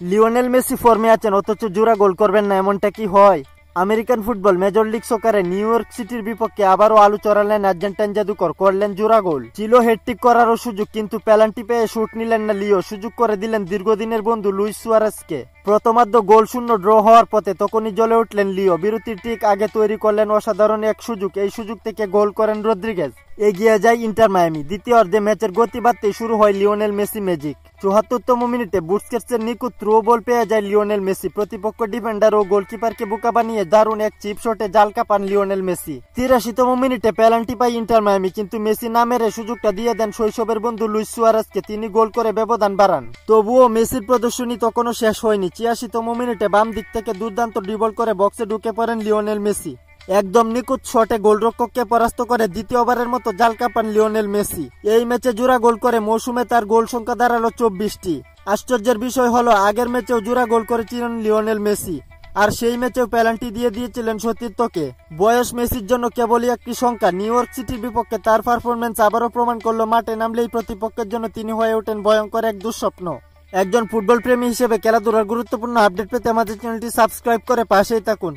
Lionel Messi ফর্মে আছেন অথচ জোড়া গোল করবেন না, এমনটা কি হয়? আমেরিকান ফুটবল মেজর লিগ সকারে নিউ ইয়র্ক সিটির বিপক্ষে আবারও আলু চড়ালেন আর্জেন্টাইন জাদুকর, করলেন জোড়া গোল। ছিল হ্যাটট্রিক করারও সুযোগ, কিন্তু পেনাল্টি পেয়ে শুট নিলেন না লিও, সুযোগ করে দিলেন দীর্ঘদিনের বন্ধু লুইস সুয়ারেজকে। প্রথমার্ধ গোল শূন্য ড্র হওয়ার পথে তখনই জ্বলে উঠলেন লিও, বিরতির ঠিক আগে তৈরি করলেন অসাধারণ এক সুযোগ, এই সুযোগ থেকে গোল করেন রদ্রিগেজ। এগিয়ে যায় ইন্টার মায়ামি। দ্বিতীয়ার্ধে ম্যাচের গতি বাড়তেই শুরু হয় লিওনেল মেসি ম্যাজিক। ৭৪তম মিনিটে বুস্কেটসের নিখুঁত থ্রো বল পেয়ে যায় লিওনেল মেসি, প্রতিপক্ষ ডিফেন্ডার ও গোলকিপারকে বোকা বানিয়ে দারুণ এক চিপ শটে জাল কাপান লিওনেল মেসি। ৮৩তম মিনিটে পেনাল্টি পায় ইন্টার মায়ামি, কিন্তু মেসি না মেরে সুযোগটা দিয়ে দেন শৈশবের বন্ধু লুইস সুয়ারেজকে, তিনি গোল করে ব্যবধান বাড়ান। তবুও মেসির প্রদর্শনী তখনও শেষ হয়নি। ৮৬তম মিনিটে বাম দিক থেকে দুর্দান্ত ড্রিবল করে বক্সে ঢুকে পড়েন লিওনেল মেসি। একদম নিখুঁত শটে গোলরক্ষককে পরাস্ত করে দ্বিতীয়বারের মতো জাল কাপান লিওনেল মেসি। এই ম্যাচে জোড়া গোল করে মৌসুমে তার গোল সংখ্যা দাঁড়ালো ২৪টি। আশ্চর্যের বিষয় হলো আগের ম্যাচেও জোড়া গোল করেছিলেন লিওনেল মেসি, আর সেই ম্যাচেও পেনাল্টি দিয়ে দিয়েছিলেন সতীর্থকে। বয়স মেসির জন্য কেবলই একটি সংখ্যা। নিউ ইয়র্ক সিটির বিপক্ষে তার পারফরমেন্স আবারও প্রমাণ করলো মাঠে নামলেই প্রতিপক্ষের জন্য তিনি হয়ে ওঠেন ভয়ঙ্কর এক দুঃস্বপ্ন। একজন ফুটবল প্রেমী হিসেবে খেলাধুলার গুরুত্বপূর্ণ আপডেট পেতে আমাদের চ্যানেলটি সাবস্ক্রাইব করে পাশেই থাকুন।